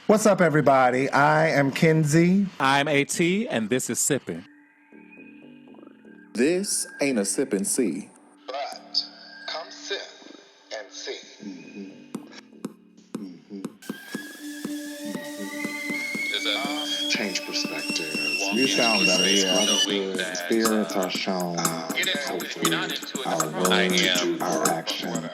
What's up, everybody? I am Kenzie. I'm AT, and this is Sippin. This ain't a sip and see. But come sip and see. Change perspectives. You sound better, yeah. Spirits are shown. Hopefully, our words, our action.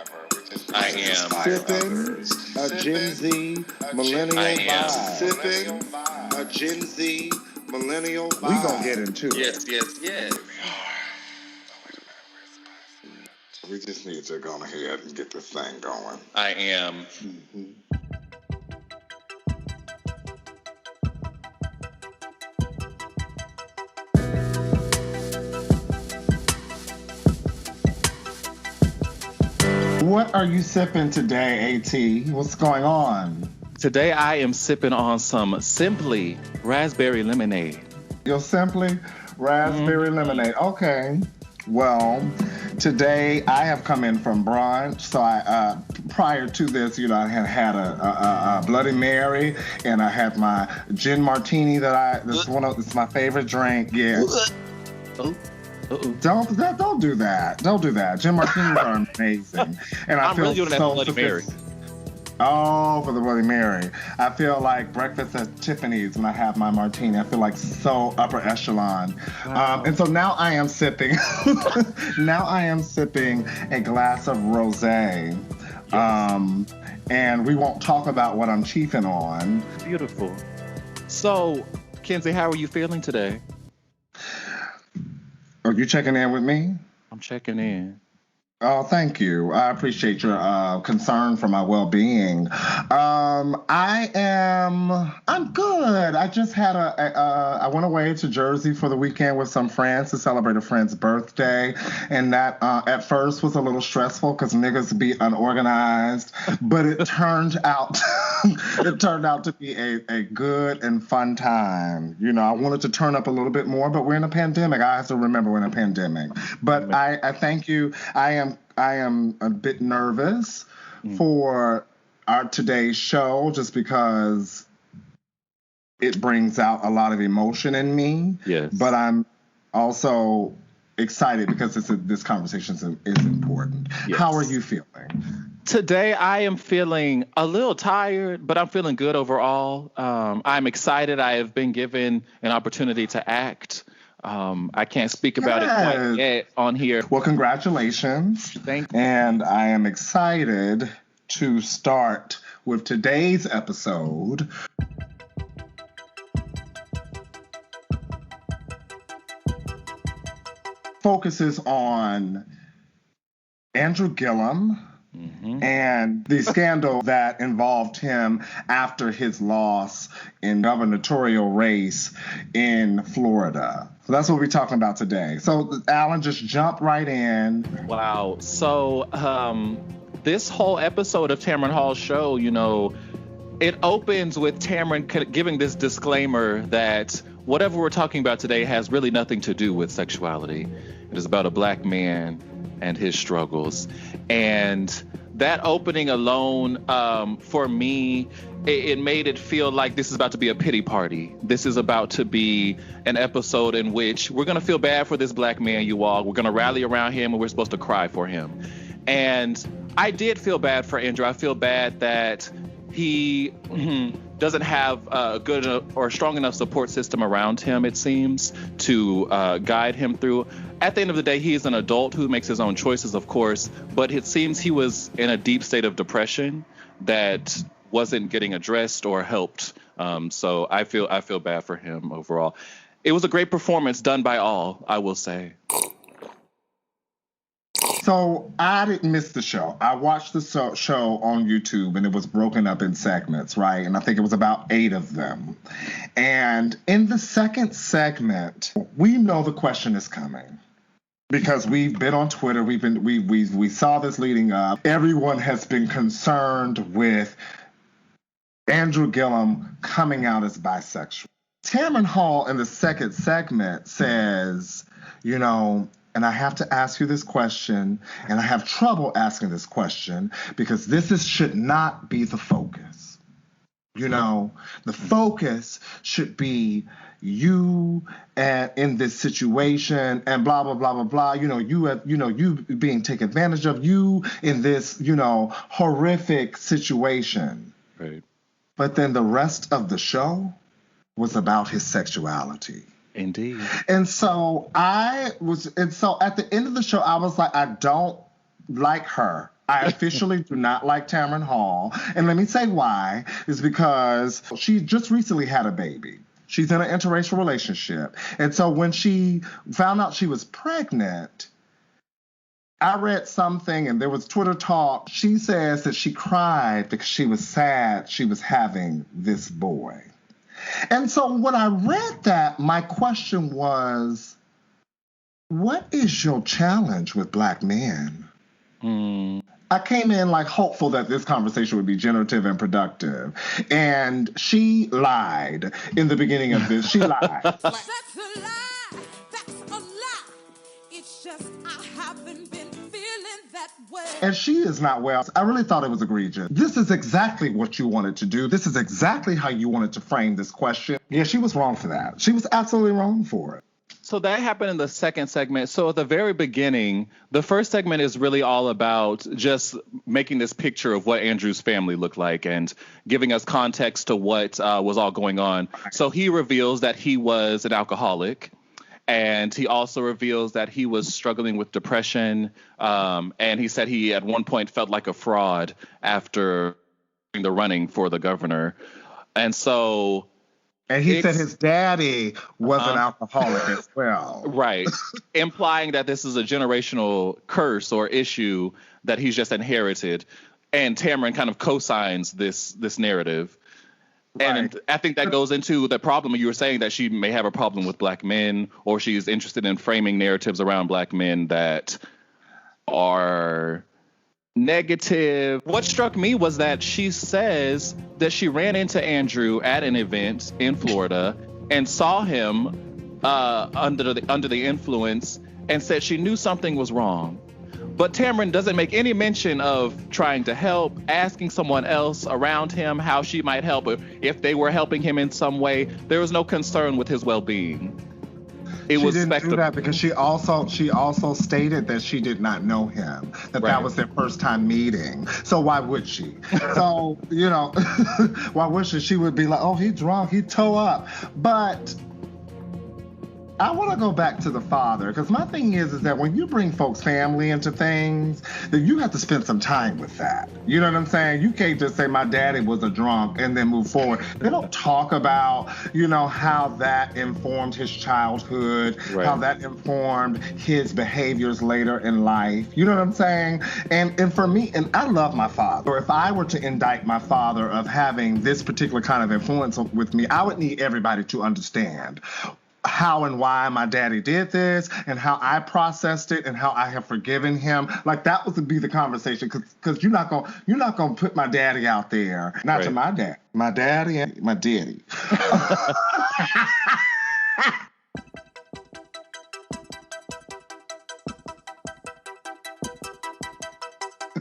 I am Sippin, a Gen Z millennial vibe. Sippin, a Gen Z millennial vibe. We gonna get into it. Yes. We just need to go ahead and get this thing going. I am. What are you sipping today, AT? What's going on? Today I am sipping on some Simply Raspberry Lemonade. You're simply raspberry lemonade. Okay. Well, today I have come in from brunch. So I prior to this, I had a Bloody Mary, and I had my gin martini it's my favorite drink. Yeah. Don't do that. Don't do that. Gin martinis are amazing, and I'm really doing that for Bloody Mary. Oh, for the Bloody Mary. I feel like breakfast at Tiffany's when I have my martini. I feel like so upper echelon. Wow. And so now I am sipping. Now I am sipping a glass of rosé. Yes. And we won't talk about what I'm chiefing on. Beautiful. So, Kenzie, how are you feeling today? Are you checking in with me? I'm checking in. Oh, thank you. I appreciate your concern for my well-being. I'm good. I just had I went away to Jersey for the weekend with some friends to celebrate a friend's birthday. And that at first was a little stressful because niggas be unorganized, but it turned out, to be a good and fun time. I wanted to turn up a little bit more, but we're in a pandemic. I have to remember we're in a pandemic. But I thank you. I am a bit nervous for our today's show just because it brings out a lot of emotion in me. Yes. But I'm also excited because this conversation is important. Yes. How are you feeling? Today I am feeling a little tired, but I'm feeling good overall. I'm excited. I have been given an opportunity to act. I can't speak about it quite yet on here. Well, congratulations. Thank you. And I am excited to start with today's episode. Focuses on Andrew Gillum and the scandal that involved him after his loss in gubernatorial race in Florida. So that's what we're talking about today. So Alan, just jump right in. Wow. So this whole episode of Tamron Hall's show, it opens with Tamron giving this disclaimer that whatever we're talking about today has really nothing to do with sexuality. It is about a black man and his struggles. And that opening alone, for me, it made it feel like this is about to be a pity party. This is about to be an episode in which we're going to feel bad for this black man, you all. We're going to rally around him and we're supposed to cry for him. And I did feel bad for Andrew. I feel bad that he doesn't have a good or strong enough support system around him, it seems, to guide him through. At the end of the day, he is an adult who makes his own choices, of course, but it seems he was in a deep state of depression that wasn't getting addressed or helped. So I feel bad for him overall. It was a great performance done by all, I will say. So I didn't miss the show. I watched the show on YouTube, and it was broken up in segments, right? And I think it was about 8 of them. And in the second segment, we know the question is coming because we've been on Twitter. We saw this leading up. Everyone has been concerned with Andrew Gillum coming out as bisexual. Tamron Hall in the second segment says, and I have to ask you this question, and I have trouble asking this question because should not be the focus. You know, the focus should be you and in this situation and blah blah blah blah blah. You being taken advantage of, you in this horrific situation. Right. But then the rest of the show was about his sexuality. Indeed. And so at the end of the show, I was like, I don't like her. I officially do not like Tamron Hall. And let me say why. Is because she just recently had a baby. She's in an interracial relationship. And so when she found out she was pregnant, I read something and there was Twitter talk. She says that she cried because she was sad she was having this boy. And so when I read that, my question was, what is your challenge with Black men? I came in hopeful that this conversation would be generative and productive. And she lied in the beginning of this. She lied. That's a lie. That's a lie. It's just I haven't been feeling that way. And she is not well. I really thought it was egregious. This is exactly what you wanted to do. This is exactly how you wanted to frame this question. Yeah, she was wrong for that. She was absolutely wrong for it. So that happened in the second segment. So at the very beginning, the first segment is really all about just making this picture of what Andrew's family looked like and giving us context to what was all going on. So he reveals that he was an alcoholic, and he also reveals that he was struggling with depression. And he said he at one point felt like a fraud after the running for the governor. And so... And he said his daddy was an alcoholic as well. Right. Implying that this is a generational curse or issue that he's just inherited. And Tamron kind of co-signs this narrative. Right. And I think that goes into the problem. You were saying that she may have a problem with Black men, or she's interested in framing narratives around Black men that are negative. What struck me was that she says that she ran into Andrew at an event in Florida and saw him under the influence and said she knew something was wrong. But Tamron doesn't make any mention of trying to help, asking someone else around him how she might help, or if they were helping him in some way. There was no concern with his well-being. She didn't do that because she also stated that she did not know him, that was their first time meeting. So why would she? So, why would she? She would be like, oh, he drunk, he toe up. But I want to go back to the father, because my thing is that when you bring folks' family into things, then you have to spend some time with that. You know what I'm saying? You can't just say my daddy was a drunk and then move forward. They don't talk about, how that informed his childhood, how that informed his behaviors later in life. You know what I'm saying? And for me, and I love my father. Or if I were to indict my father of having this particular kind of influence with me, I would need everybody to understand how and why my daddy did this and how I processed it and how I have forgiven him. Like that would be the conversation, because you're not gonna put my daddy out there. Not to my dad. My daddy and my daddy.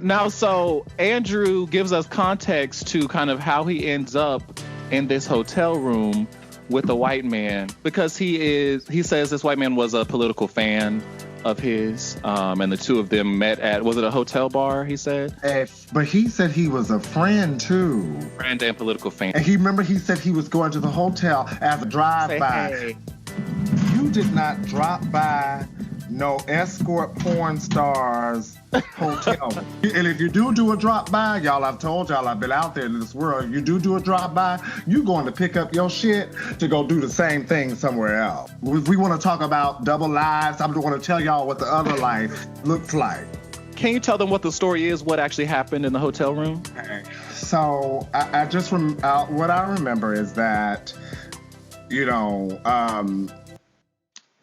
Now, so Andrew gives us context to kind of how he ends up in this hotel room with a white man, because he says this white man was a political fan of his, and the two of them met at, was it a hotel bar, he said? But he said he was a friend too. Friend and political fan. And he said he was going to the hotel as a drive-by. Hey. You did not drop by no escort porn stars hotel. And if you do a drop-by, y'all, I've told y'all I've been out there in this world. You do a drop-by, you going to pick up your shit to go do the same thing somewhere else. If we want to talk about double lives, I'm going to tell y'all what the other life looks like. Can you tell them what the story is, what actually happened in the hotel room? Okay. So I just what I remember is that,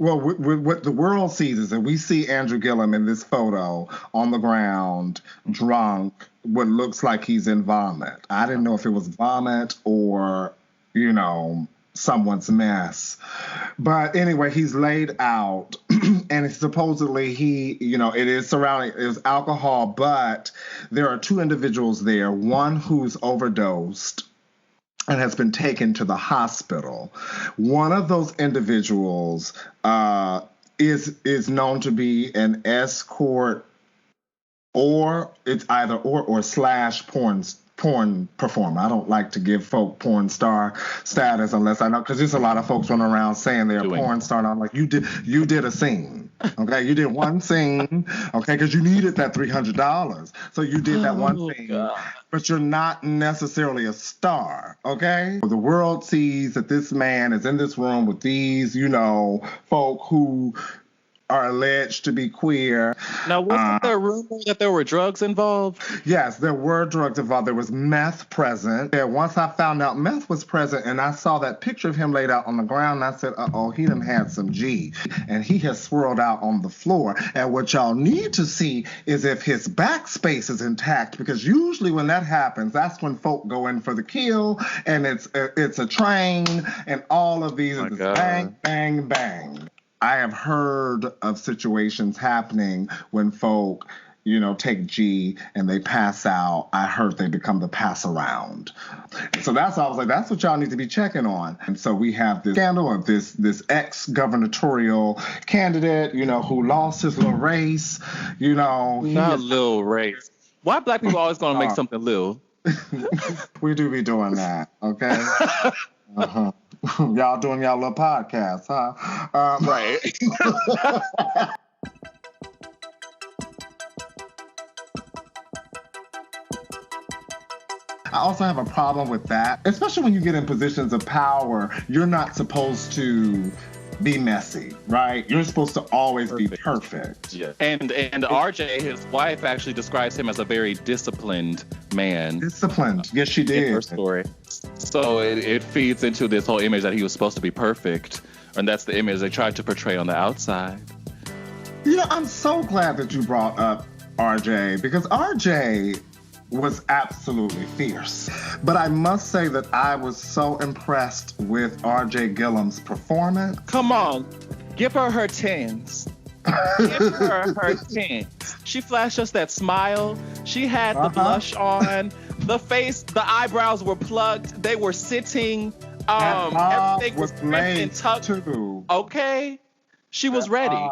well, what the world sees is that we see Andrew Gillum in this photo on the ground, drunk, what looks like he's in vomit. I didn't know if it was vomit or, someone's mess. But anyway, he's laid out, and supposedly it is alcohol, but there are two individuals there, one who's overdosed and has been taken to the hospital. One of those individuals is known to be an escort, or it's either or slash porn performer. I don't like to give folk porn star status unless I know, because there's a lot of folks running around saying they're a porn star. And I'm like, you did a scene, okay? You did one scene, okay? Because you needed that $300, so you did that one scene. God. But you're not necessarily a star, okay? The world sees that this man is in this room with these, folk who are alleged to be queer. Now, wasn't there a rumor that there were drugs involved? Yes, there were drugs involved. There was meth present. Yeah, once I found out meth was present and I saw that picture of him laid out on the ground, I said, uh-oh, he done had some G. And he has swirled out on the floor. And what y'all need to see is if his backspace is intact, because usually when that happens, that's when folk go in for the kill, and it's a train, and all of these bang, bang, bang. I have heard of situations happening when folk, take G and they pass out. I heard they become the pass around. So that's why I was like, that's what y'all need to be checking on. And so we have this scandal of this ex-gubernatorial candidate, who lost his little race, Not little race. Why black people always gonna make something little? We do be doing that, okay? Uh-huh. Y'all doing y'all little podcast, huh? Right. I also have a problem with that, especially when you get in positions of power. You're not supposed to be messy, right? You're supposed to always be perfect. Yeah. And RJ, his wife, actually describes him as a very disciplined man. Disciplined. Yes, she did. In her story. So it feeds into this whole image that he was supposed to be perfect. And that's the image they tried to portray on the outside. I'm so glad that you brought up RJ, because RJ was absolutely fierce. But I must say that I was so impressed with RJ Gillum's performance. Come on, give her her tens. Give her her tens. She flashed us that smile. She had the blush on. The face, the eyebrows were plugged. They were sitting. Everything was trimmed and tucked. Too. Okay, she was ready.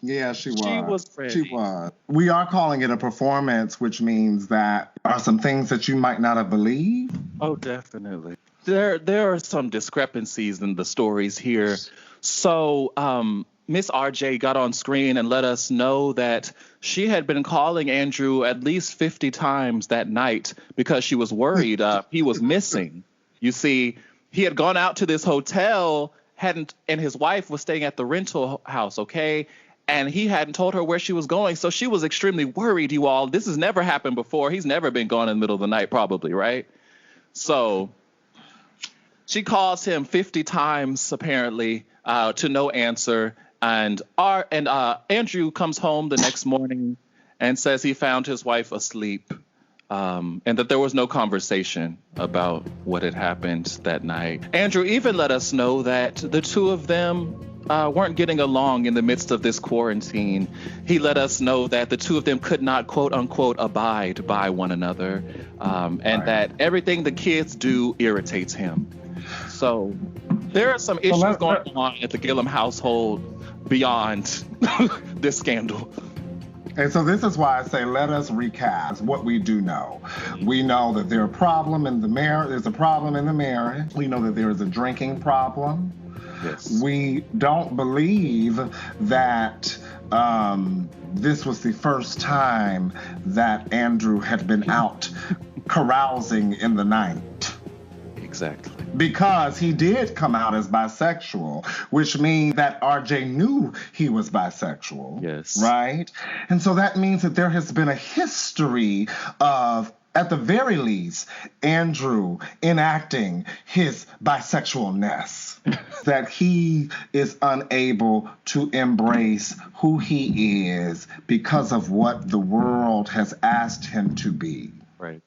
Yeah, she was. She was ready. She was. We are calling it a performance, which means that are some things that you might not have believed. Oh, definitely. There are some discrepancies in the stories here. So, Miss RJ got on screen and let us know that she had been calling Andrew at least 50 times that night because she was worried he was missing. You see, he had gone out to this hotel, and his wife was staying at the rental house, okay? And he hadn't told her where she was going. So she was extremely worried, you all. This has never happened before. He's never been gone in the middle of the night, probably, right? So she calls him 50 times, apparently, to no answer. And Andrew comes home the next morning and says he found his wife asleep, and that there was no conversation about what had happened that night. Andrew even let us know that the two of them weren't getting along in the midst of this quarantine. He let us know that the two of them could not, quote unquote, abide by one another, and that everything the kids do irritates him. So there are some issues going on at the Gillum household beyond this scandal. And so this is why I say, let us recast what we do know. We know that there's a problem in the marriage. There's a problem in the marriage. We know that there is a drinking problem. Yes. We don't believe that this was the first time that Andrew had been out carousing in the night. Exactly. Because he did come out as bisexual, which means that RJ knew he was bisexual. Yes. Right? And so that means that there has been a history of, at the very least, Andrew enacting his bisexualness, that he is unable to embrace who he is because of what the world has asked him to be. Right.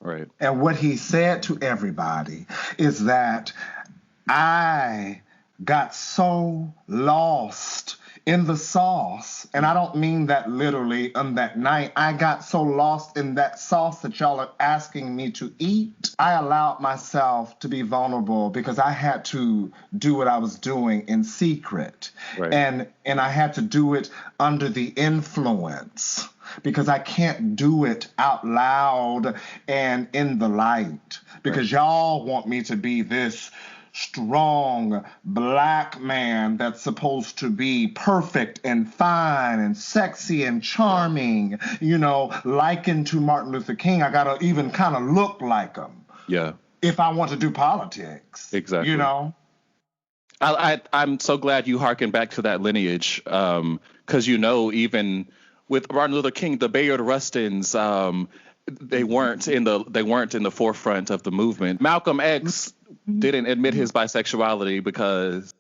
Right. And what he said to everybody is that I got so lost in the sauce, and I don't mean that literally on that night. I got so lost in that sauce that y'all are asking me to eat. I allowed myself to be vulnerable because I had to do what I was doing in secret. Right. And I had to do it under the influence because I can't do it out loud and in the light because y'all want me to be this strong black man that's supposed to be perfect and fine and sexy and charming, likened to Martin Luther King. I gotta even kind of look like him. Yeah. If I want to do politics. Exactly. I'm so glad you harken back to that lineage, because even with Martin Luther King, the Bayard Rustins, they weren't in the forefront of the movement. Malcolm X didn't admit his bisexuality because.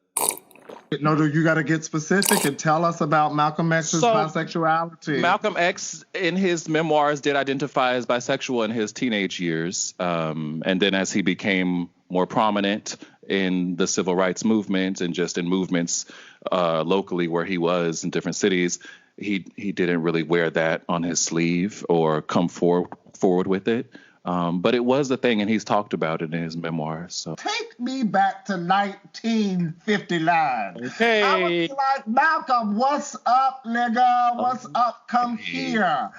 No, you got to get specific and tell us about Malcolm X's bisexuality. Malcolm X, in his memoirs, did identify as bisexual in his teenage years, and then as he became more prominent in the civil rights movement and just in movements locally where he was in different cities, he didn't really wear that on his sleeve or come forward with it. But it was a thing, and he's talked about it in his memoirs. So take me back to 1959. Okay. I would be like, Malcolm, what's up, nigga? What's up? Come here.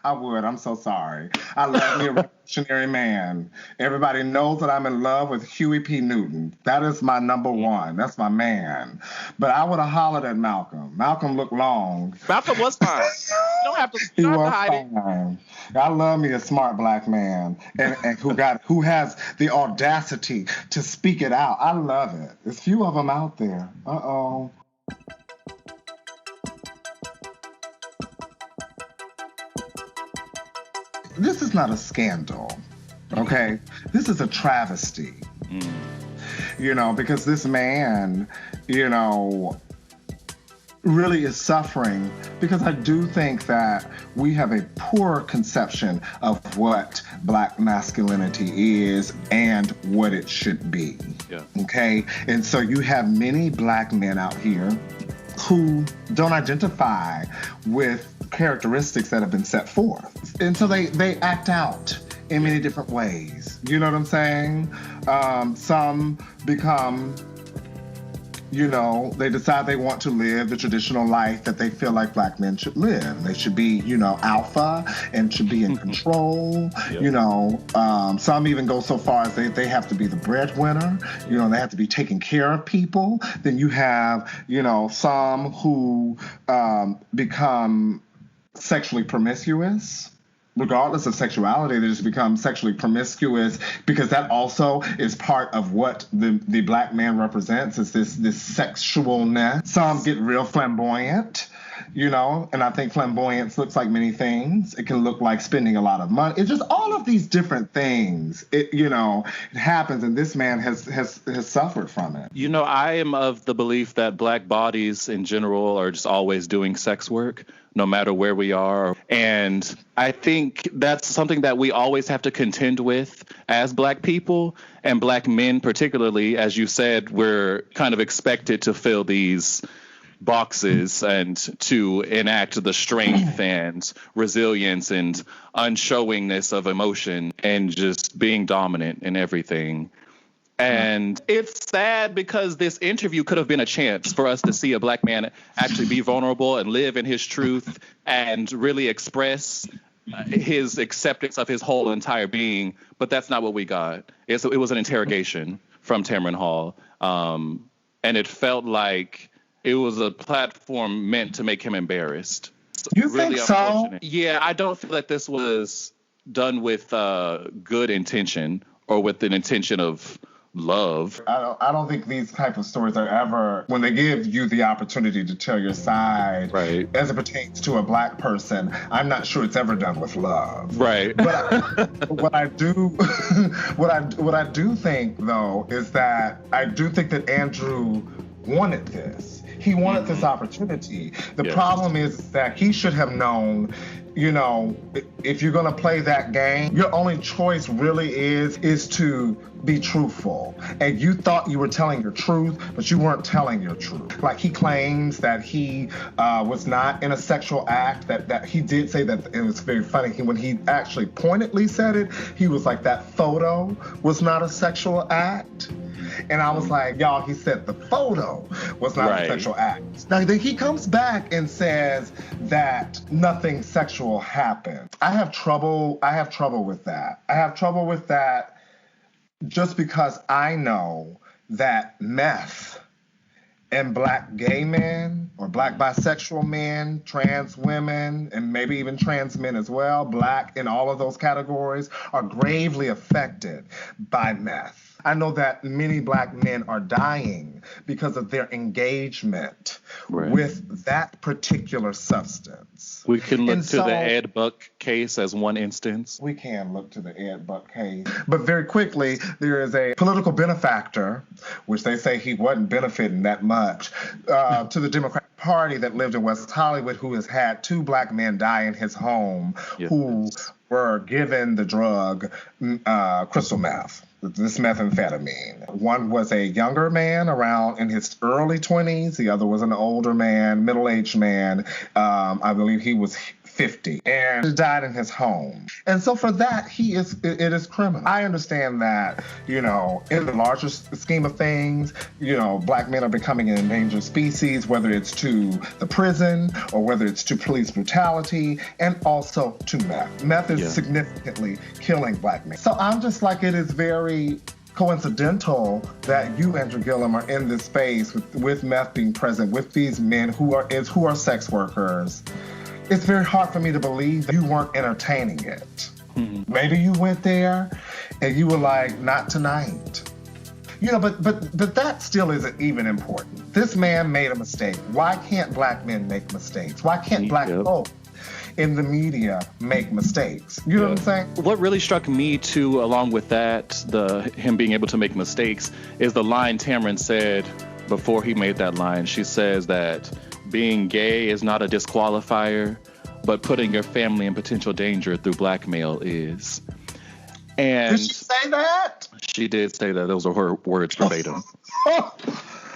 I would. I'm so sorry. I love me a revolutionary man. Everybody knows that I'm in love with Huey P. Newton. That is my number one. That's my man. But I would have hollered at Malcolm. Malcolm looked long. Malcolm was fine. You don't have to hide it. I love me a smart black man and who has the audacity to speak it out. I love it. There's few of them out there. Uh-oh. This is not a scandal, okay? This is a travesty. Because this man, really is suffering because I do think that we have a poor conception of what black masculinity is and what it should be. Yeah. Okay? And so you have many black men out here who don't identify with characteristics that have been set forth. And so they act out in many different ways. You know what I'm saying? Some become, they decide they want to live the traditional life that they feel like black men should live. They should be, alpha and should be in control. Yep. Some even go so far as they have to be the breadwinner. They have to be taking care of people. Then you have, some who become sexually promiscuous. Regardless of sexuality, they just become sexually promiscuous because that also is part of what the black man represents, is this sexualness. Some get real flamboyant, and I think flamboyance looks like many things. It can look like spending a lot of money. It's just all of these different things. It happens, and this man has suffered from it. I am of the belief that black bodies in general are just always doing sex work, no matter where we are. And I think that's something that we always have to contend with as black people, and black men particularly. As you said, we're kind of expected to fill these boxes and to enact the strength and resilience and unshowingness of emotion and just being dominant in everything. And it's sad because this interview could have been a chance for us to see a black man actually be vulnerable and live in his truth and really express his acceptance of his whole entire being. But that's not what we got. It was an interrogation from Tamron Hall. And it felt like it was a platform meant to make him embarrassed. You think so? Yeah, I don't feel that this was done with good intention or with an intention of love. I don't think these type of stories are ever, when they give you the opportunity to tell your side, right, as it pertains to a black person, I'm not sure it's ever done with love. Right. But what I do think though is that I do think that Andrew wanted this. He wanted this opportunity. The problem is that he should have known you know, if you're gonna play that game, your only choice really is to be truthful. And you thought you were telling your truth, but you weren't telling your truth. Like, he claims that he was not in a sexual act, that he did say that. It was very funny. When he actually pointedly said it, he was like, that photo was not a sexual act. And I was like, y'all, he said the photo was not a sexual act. Now, then he comes back and says that nothing sexual happened. I have trouble with that. I have trouble with that just because I know that meth and black gay men or black bisexual men, trans women, and maybe even trans men as well, black in all of those categories, are gravely affected by meth. I know that many black men are dying because of their engagement with that particular substance. We can look to the Ed Buck case as one instance. We can look to the Ed Buck case. But very quickly, there is a political benefactor, which they say he wasn't benefiting that much, to the Democratic Party that lived in West Hollywood, who has had 2 black men die in his home who were given the drug crystal meth. This methamphetamine. One was a younger man around in his early 20s. The other was an older man, middle-aged man. I believe he was 50, and he died in his home. And so for that, it is criminal. I understand that, you know, in the larger scheme of things, you know, black men are becoming an endangered species, whether it's to the prison or whether it's to police brutality, and also to meth. Meth is significantly killing black men. So I'm just like, it is very coincidental that you, Andrew Gillum, are in this space with meth being present with these men who are sex workers. It's very hard for me to believe that you weren't entertaining it. Mm-hmm. Maybe you went there and you were like, not tonight. You know, but that still isn't even important. This man made a mistake. Why can't black men make mistakes? Why can't black folk in the media make mistakes? You know what I'm saying? What really struck me too, along with that, him being able to make mistakes, is the line Tamron said before he made that line. She says that being gay is not a disqualifier, but putting your family in potential danger through blackmail is. And did she say that? She did say that. Those are her words verbatim.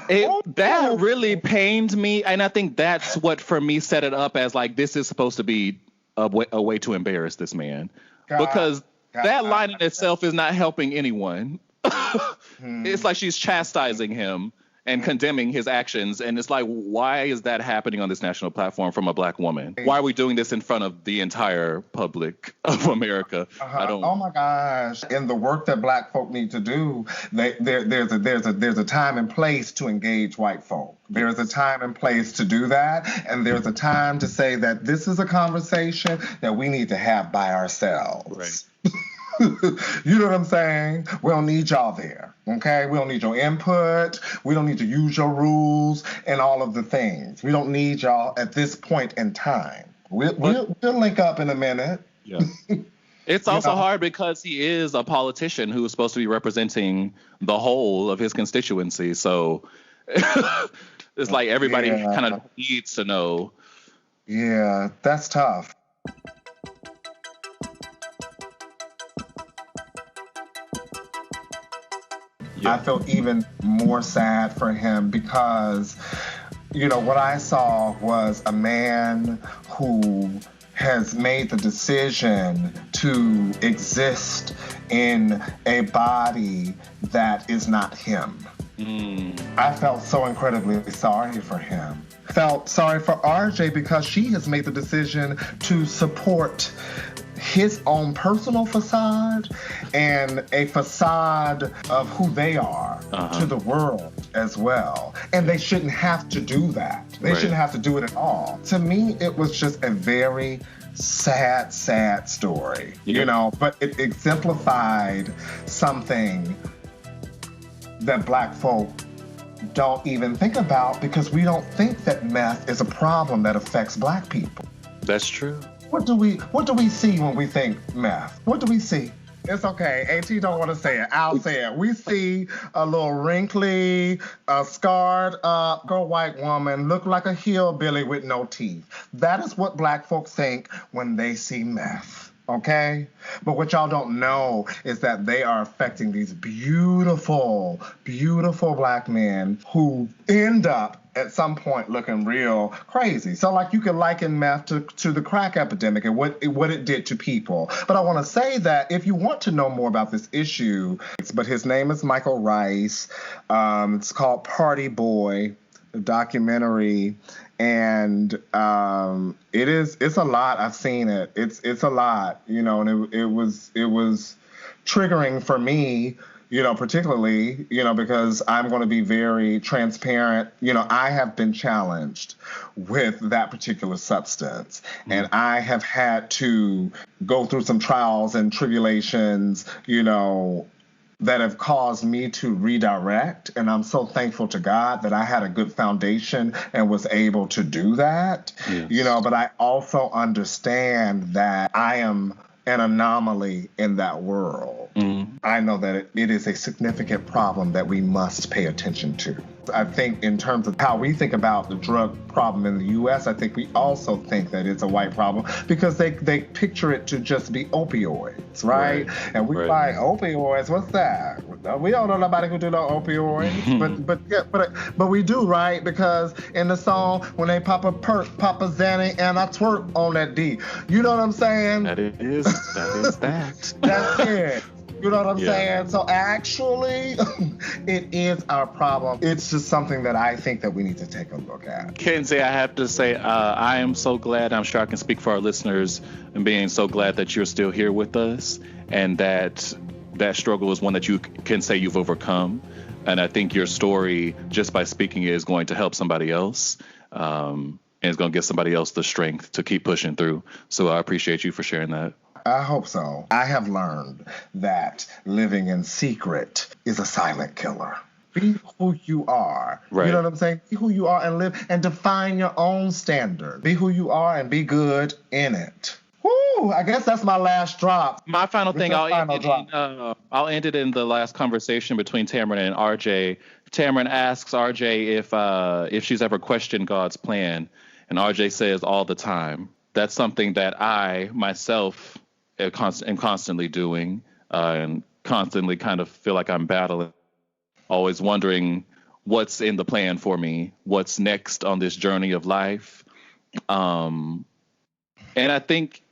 That really pained me, and I think that's what, for me, set it up as like, this is supposed to be a way to embarrass this man. Because that line in itself is not helping anyone. It's like she's chastising him and condemning his actions. And it's like, why is that happening on this national platform from a black woman? Why are we doing this in front of the entire public of America? Oh my gosh. In the work that black folk need to do, there's a time and place to engage white folk. There's a time and place to do that. And there's a time to say that this is a conversation that we need to have by ourselves. Right. You know what I'm saying? We don't need y'all there, okay? We don't need your input. We don't need to use your rules and all of the things. We don't need y'all at this point in time. We'll link up in a minute. Yeah. It's also hard because he is a politician who is supposed to be representing the whole of his constituency. So it's like everybody kind of needs to know. Yeah, that's tough. I felt even more sad for him because, you know, what I saw was a man who has made the decision to exist in a body that is not him. I felt so incredibly sorry for him. Felt sorry for RJ because she has made the decision to support his own personal facade and a facade of who they are to the world as well. And they shouldn't have to do that. They shouldn't have to do it at all. To me, it was just a very sad story, you know, but it exemplified something that black folk don't even think about because we don't think that meth is a problem that affects black people. That's true. What do we see when we think meth? What do we see? It's okay. AT don't want to say it. I'll say it. We see a little wrinkly, scarred up white woman look like a hillbilly with no teeth. That is what black folks think when they see meth. Okay? But what y'all don't know is that they are affecting these beautiful, beautiful black men who end up at some point looking real crazy. So like you can liken meth to the crack epidemic and what it did to people. But I want to say that if you want to know more about this issue, but his name is Michael Rice. It's called Party Boy, the documentary. And it's a lot. I've seen it. It's a lot, and it was triggering for me, particularly, because I'm going to be very transparent. I have been challenged with that particular substance, and I have had to go through some trials and tribulations, that have caused me to redirect. And I'm so thankful to God that I had a good foundation and was able to do that. Yes. But I also understand that I am an anomaly in that world. I know that it is a significant problem that we must pay attention to. I think in terms of how we think about the drug problem in the U.S., I think we also think that it's a white problem because they picture it to just be opioids, right? And we like opioids. What's that? We don't know nobody who do no opioids, but we do, right? Because in the song when they pop a perk, pop a Xanny, and I twerk on that D. You know what I'm saying? That is that. That's it. You know what I'm saying? So actually, it is our problem. It's just something that I think that we need to take a look at. Kenzie, I have to say, I am so glad, I'm sure I can speak for our listeners, and being so glad that you're still here with us, and that struggle is one that you can say you've overcome. And I think your story, just by speaking it, is going to help somebody else. And it's going to give somebody else the strength to keep pushing through. So I appreciate you for sharing that. I hope so. I have learned that living in secret is a silent killer. Be who you are. Right. You know what I'm saying? Be who you are and live and define your own standard. Be who you are and be good in it. Woo! I guess that's my last drop. My final thing, I'll end it in the last conversation between Tamron and RJ. Tamron asks RJ if she's ever questioned God's plan, and RJ says all the time. That's something that I myself am constantly doing, and constantly kind of feel like I'm battling, always wondering what's in the plan for me, what's next on this journey of life. And I think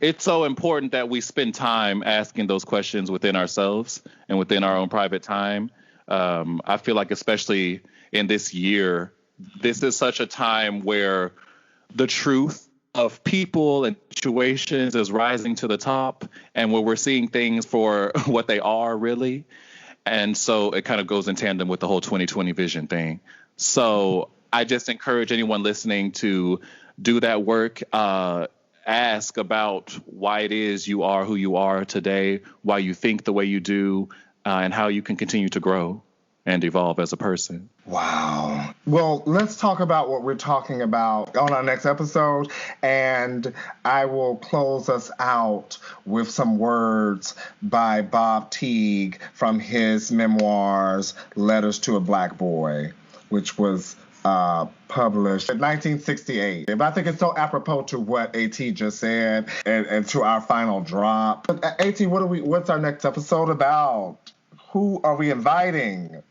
it's so important that we spend time asking those questions within ourselves and within our own private time. I feel like especially in this year, this is such a time where the truth of people and situations is rising to the top, and where we're seeing things for what they are really. And so it kind of goes in tandem with the whole 2020 vision thing. So I just encourage anyone listening to do that work. Ask about why it is you are who you are today, why you think the way you do, and how you can continue to grow and evolve as a person. Wow. Well, let's talk about what we're talking about on our next episode, and I will close us out with some words by Bob Teague from his memoirs, Letters to a Black Boy, which was published in 1968. I think it's so apropos to what AT just said and to our final drop. AT, what's our next episode about? Who are we inviting?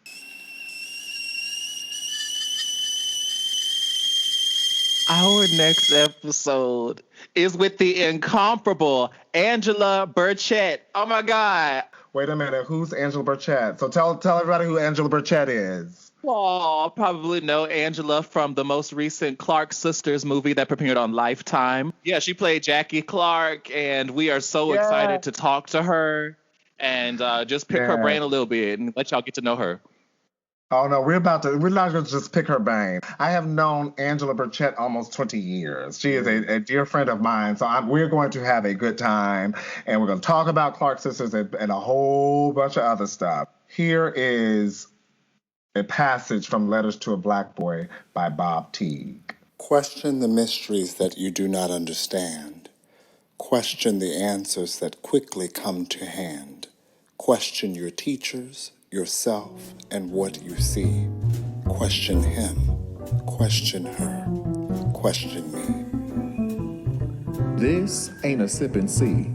Our next episode is with the incomparable Angela Burchett. Oh my God. Wait a minute. Who's Angela Burchett? So tell everybody who Angela Burchett is. Oh, probably know Angela from the most recent Clark Sisters movie that premiered on Lifetime. Yeah, she played Jackie Clark, and we are so excited to talk to her and just pick her brain a little bit and let y'all get to know her. Oh, no, we're not going to just pick her brain. I have known Angela Burchett almost 20 years. She is a dear friend of mine, so we're going to have a good time, and we're going to talk about Clark Sisters and a whole bunch of other stuff. Here is a passage from Letters to a Black Boy by Bob Teague. Question the mysteries that you do not understand. Question the answers that quickly come to hand. Question your teachers, yourself, and what you see. Question him. Question her. Question me. This ain't a Sippin' C.